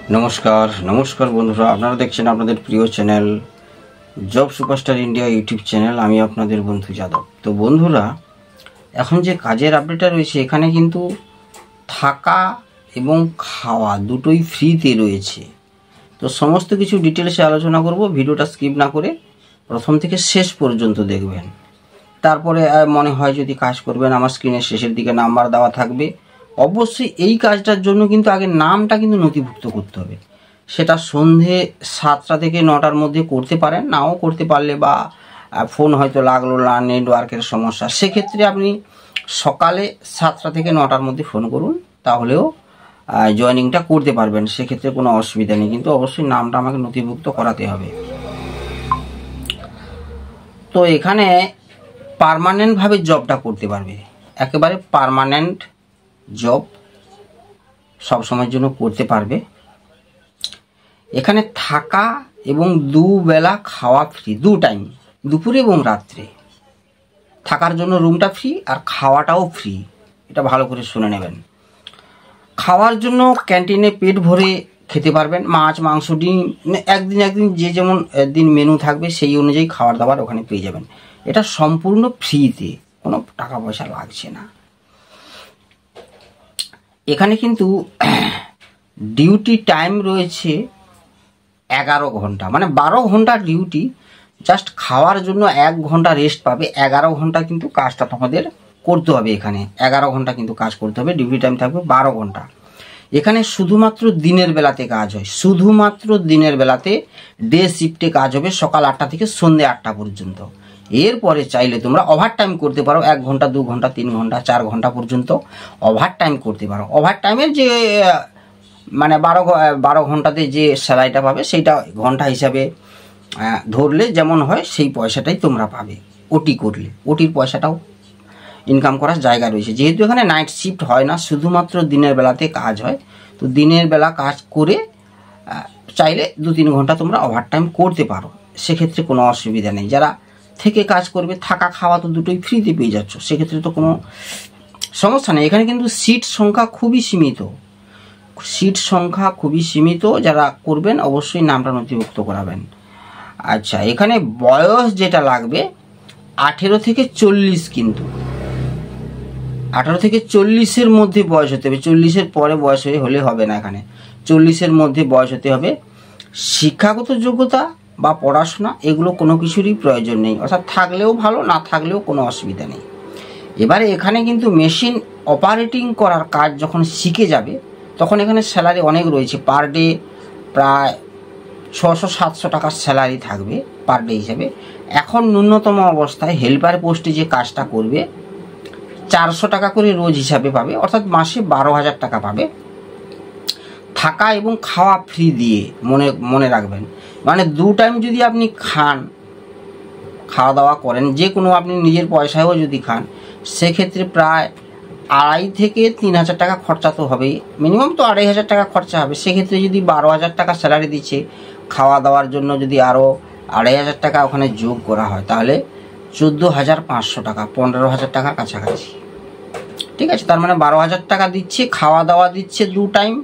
নমস্কার নমস্কার বন্ধুরা, আপনারা দেখছেন আপনাদের প্রিয় channel job superstar India YouTube channel. আমি আপনাদের বন্ধু যাদব। তো বন্ধুরা, এখন যে কাজের আপডেটটা রয়েছে, এখানে কিন্তু থাকা এবং খাওয়া দুটোই ফ্রিতে রয়েছে। তো সমস্ত কিছু ডিটেলসে আলোচনা করব, ভিডিওটা স্কিপ না করে প্রথম থেকে শেষ পর্যন্ত দেখবেন। তারপরে মনে হয় যদি কাজ করবেন, আমার স্ক্রিনের শেষের দিকে নাম্বার দেওয়া থাকবে। অবশ্যই এই কাজটার জন্য কিন্তু আগে নামটা কিন্তু নথিভুক্ত করতে হবে। সেটা সন্ধে 7টা থেকে 9টার মধ্যে করতে পারেন, নাও করতে পারলে বা ফোন হয়তো লাগলো না, নেটওয়ার্কের সমস্যা, সেক্ষেত্রে আপনি সকালে 7টা থেকে 9টার মধ্যে ফোন করুন, তাহলেও জয়েনিংটা করতে পারবেন। সেক্ষেত্রে কোনো অসুবিধা নেই, কিন্তু অবশ্যই নামটা আমাকে নথিভুক্ত করাতে হবে। তো এখানে পার্মানেন্টভাবে জবটা করতে পারবে, একেবারে পার্মানেন্ট জব সবসময়ের জন্য করতে পারবে। এখানে থাকা এবং দুবেলা খাওয়া ফ্রি, 2 টাইম, দুপুরে এবং রাত্রে। থাকার জন্য রুমটা ফ্রি আর খাওয়াটাও ফ্রি, এটা ভালো করে শুনে নেবেন। খাওয়ার জন্য ক্যান্টিনে পেট ভরে খেতে পারবেন, মাছ মাংস ডিম, একদিন যে যেমন দিন মেনু থাকবে সেই অনুযায়ী খাবার দাবার ওখানে পেয়ে যাবেন। এটা সম্পূর্ণ ফ্রিতে, কোনো টাকা পয়সা লাগছে না। এখানে কিন্তু ডিউটি টাইম রয়েছে 11 ঘন্টা, মানে 12 ঘন্টা ডিউটি। জাস্ট খাওয়ার জন্য 1 ঘন্টা রেস্ট পাবে। 11 ঘন্টা কিন্তু কাজটা তোমাদের করতে হবে। এখানে 11 ঘন্টা কিন্তু কাজ করতে হবে। ডিউটি টাইম থাকবে 12 ঘন্টা। এখানে শুধুমাত্র দিনের বেলাতে কাজ হয়, শুধুমাত্র দিনের বেলাতে ডে শিফটে কাজ হবে, সকাল 8টা থেকে সন্ধ্যে 8টা পর্যন্ত। এরপরে চাইলে তোমরা ওভার টাইম করতে পারো, 1 ঘন্টা 2 ঘন্টা 3 ঘন্টা 4 ঘন্টা পর্যন্ত ওভার টাইম করতে পারো। ওভার টাইমের যে মানে 12 ঘন্টাতে যে স্যালারিটা পাবে সেইটা ঘন্টা হিসাবে ধরলে যেমন হয় সেই পয়সাটাই তোমরা পাবে। ওটি করলে ওটির পয়সাটাও ইনকাম করার জায়গা রয়েছে। যেহেতু এখানে নাইট শিফট হয় না, শুধুমাত্র দিনের বেলাতে কাজ হয়, তো দিনের বেলা কাজ করে চাইলে 2-3 ঘন্টা তোমরা ওভার টাইম করতে পারো, সেক্ষেত্রে কোনো অসুবিধা নেই। যারা থেকে কাজ করবে, থাকা খাওয়া তো দুটোই ফ্রিতে পেয়ে যাচ্ছ, সেক্ষেত্রে তো কোনো সমস্যা নেই। এখানে কিন্তু সিট সংখ্যা খুবই সীমিত, যারা করবেন অবশ্যই নামটা নথিভুক্ত করাবেন। আচ্ছা, এখানে বয়স যেটা লাগবে 18 থেকে 40, কিন্তু 18 থেকে 40-এর মধ্যে বয়স হতে হবে। 40-এর পরে বয়স হলে হবে না, এখানে 40-এর মধ্যে বয়স হতে হবে। শিক্ষাগত যোগ্যতা বা পড়াশোনা এগুলো কোনো কিছুরই প্রয়োজন নেই, অর্থাৎ থাকলেও ভালো, না থাকলেও কোনো অসুবিধা নেই। এবারে এখানে কিন্তু মেশিন অপারেটিং করার কাজ যখন শিখে যাবে, তখন এখানে স্যালারি অনেক রয়েছে। পার ডে প্রায় 600-700 টাকার স্যালারি থাকবে পার ডে হিসাবে। এখন ন্যূনতম অবস্থায় হেল্পার পোস্টে যে কাজটা করবে 400 টাকা করে রোজ হিসাবে পাবে, অর্থাৎ মাসে 12,000 টাকা পাবে। থাকা এবং খাওয়া ফ্রি দিয়ে, মনে রাখবেন। মানে 2 টাইম যদি আপনি খাওয়া দাওয়া করেন, যে কোনো আপনি নিজের পয়সায়ও যদি খান, সেক্ষেত্রে প্রায় 2,500 থেকে 3,000 টাকা খরচা তো হবেই, মিনিমাম তো 2,500 টাকা খরচা হবে। সেক্ষেত্রে যদি 12,000 টাকা স্যালারি দিচ্ছে, খাওয়া দাওয়ার জন্য যদি আরও 2,500 টাকা ওখানে যোগ করা হয়, তাহলে 14,500 টাকা, 15,000 টাকার কাছাকাছি। ঠিক আছে, তার মানে 12,000 টাকা দিচ্ছে, খাওয়া দাওয়া দিচ্ছে 2 টাইম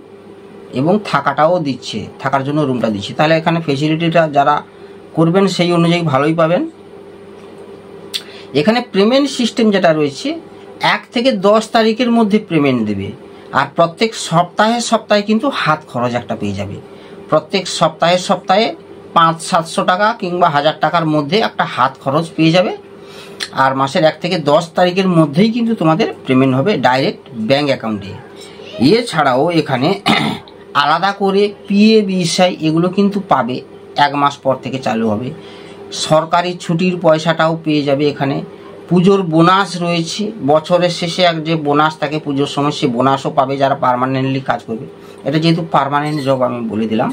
এবং থাকাটাও দিচ্ছে, থাকার জন্য রুমটা দিচ্ছে। তাহলে এখানে ফেসিলিটিটা যারা করবেন সেই অনুযায়ী ভালোই পাবেন। এখানে পেমেন্ট সিস্টেম যেটা রয়েছে, 1 থেকে 10 তারিখের মধ্যে পেমেন্ট দেবে। আর প্রত্যেক সপ্তাহে কিন্তু হাত খরচ একটা পেয়ে যাবে। প্রত্যেক সপ্তাহে 500-700 টাকা কিংবা 1000 টাকার মধ্যে একটা হাত খরচ পেয়ে যাবে। আর মাসের 1 থেকে 10 তারিখের মধ্যেই কিন্তু তোমাদের পেমেন্ট হবে ডাইরেক্ট ব্যাঙ্ক অ্যাকাউন্টে। এছাড়াও এখানে আলাদা করে পিএ বিষয় এগুলো কিন্তু পাবে, 1 মাস পর থেকে চালু হবে। সরকারি ছুটির পয়সাটাও পেয়ে যাবে। এখানে পুজোর বোনাস রয়েছে, বছরের শেষে যে বোনাস থাকে পুজোর সময়, সে বোনাসও পাবে যারা পার্মানেন্টলি কাজ করবে। এটা যেহেতু পার্মানেন্ট জব আমি বলে দিলাম।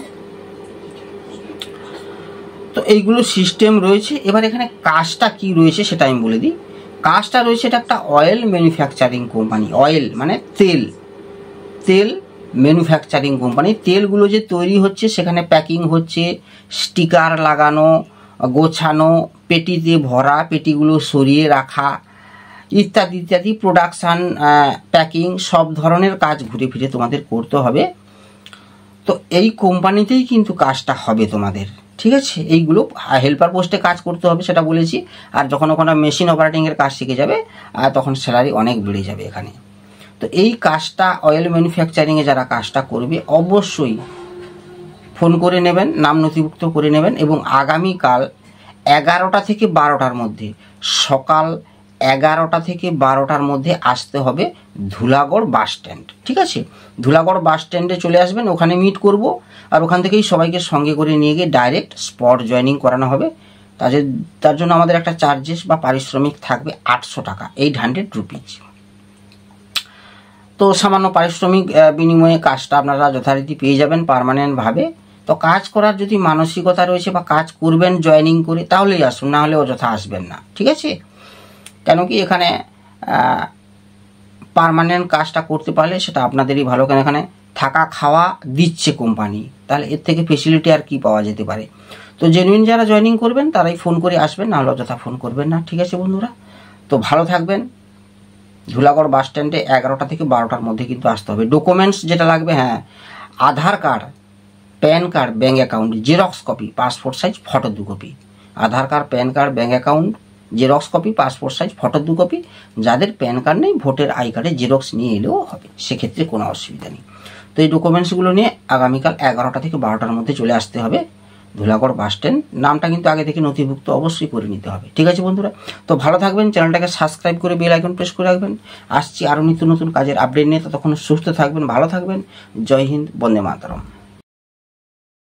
তো এইগুলো সিস্টেম রয়েছে। এবার এখানে কাজটা কি রয়েছে সেটা আমি বলে দিই। কাজটা রয়েছে, এটা একটা অয়েল ম্যানুফ্যাকচারিং কোম্পানি। অয়েল মানে তেল ম্যানুফ্যাকচারিং কোম্পানি। তেলগুলো যে তৈরি হচ্ছে, সেখানে প্যাকিং হচ্ছে, স্টিকার লাগানো, গোছানো, পেটিতে ভরা, পেটিগুলো সরিয়ে রাখা, ইত্যাদি প্রোডাকশান, প্যাকিং, সব ধরনের কাজ ঘুরে ফিরে তোমাদের করতে হবে। তো এই কোম্পানিতেই কিন্তু কাজটা হবে তোমাদের, ঠিক আছে। এইগুলো হেল্পার পোস্টে কাজ করতে হবে সেটা বলেছি, আর যখন ওখানে মেশিন অপারেটিংয়ের কাজ শিখে যাবে আর তখন স্যালারি অনেক বেড়ে যাবে এখানে। তো এই কাজটা অয়েল ম্যানুফ্যাকচারিংয়ে যারা কাজটা করবে অবশ্যই ফোন করে নেবেন, নাম নথিভুক্ত করে নেবেন, এবং আগামীকাল 11টা থেকে 12টার মধ্যে, সকাল 11টা থেকে 12টার মধ্যে আসতে হবে ধুলাগড় বাস স্ট্যান্ড, ঠিক আছে। ধুলাগড় বাস স্ট্যান্ডে চলে আসবেন, ওখানে মিট করব, আর ওখান থেকেই সবাইকে সঙ্গে করে নিয়ে গিয়ে ডাইরেক্ট স্পট জয়েনিং করানো হবে। তার জন্য আমাদের একটা চার্জেস বা পারিশ্রমিক থাকবে 800 টাকা, 800 রুপিজ। তো সামান্য পারিশ্রমিক বিনিময়ে কাজটা আপনারা যথারীতি পেয়ে যাবেন পার্মানেন্টভাবে। তো কাজ করার যদি মানসিকতা রয়েছে বা কাজ করবেন জয়েনিং করে, তাহলেই আসুন, না হলে অযথা আসবেন না, ঠিক আছে। কেন কি এখানে পার্মানেন্ট কাজটা করতে পারলে সেটা আপনাদেরই ভালো, কেন এখানে থাকা খাওয়া দিচ্ছে কোম্পানি, তাহলে এর থেকে ফেসিলিটি আর কি পাওয়া যেতে পারে। তো জেনুইন যারা জয়েনিং করবেন তারাই ফোন করে আসবেন, না হলে অযথা ফোন করবেন না, ঠিক আছে বন্ধুরা। তো ভালো থাকবেন। ধুলাগড় বাস স্ট্যান্ডে 11টা থেকে 12টার মধ্যে কিন্তু আসতে হবে। ডকুমেন্টস যেটা লাগবে, হ্যাঁ, Aadhaar card, PAN card, bank account, xerox copy, passport size photo 2 কপি। Aadhaar card, PAN card, bank account, xerox copy, passport size photo 2 কপি। যাদের প্যান কার্ড নেই, ভোটার আই কার্ডের জেরক্স নিয়ে এলেও হবে, সেক্ষেত্রে কোনো অসুবিধা নেই। তো এই ডকুমেন্টসগুলো নিয়ে আগামীকাল 11টা থেকে 12টার মধ্যে চলে আসতে হবে ধুলাগড় বাস স্ট্যান্ড। নামটা কিন্তু আগে থেকে নথিভুক্ত অবশ্যই করে নিতে হবে, ঠিক আছে বন্ধুরা। তো ভালো থাকবেন, চ্যানেলটাকে সাবস্ক্রাইব করে বেল আইকন প্রেস করে রাখবেন। আসছি আরও নিত্য নতুন কাজের আপডেট নিয়ে, ততক্ষণ সুস্থ থাকবেন, ভালো থাকবেন। জয় হিন্দ, বন্দে মাতরম।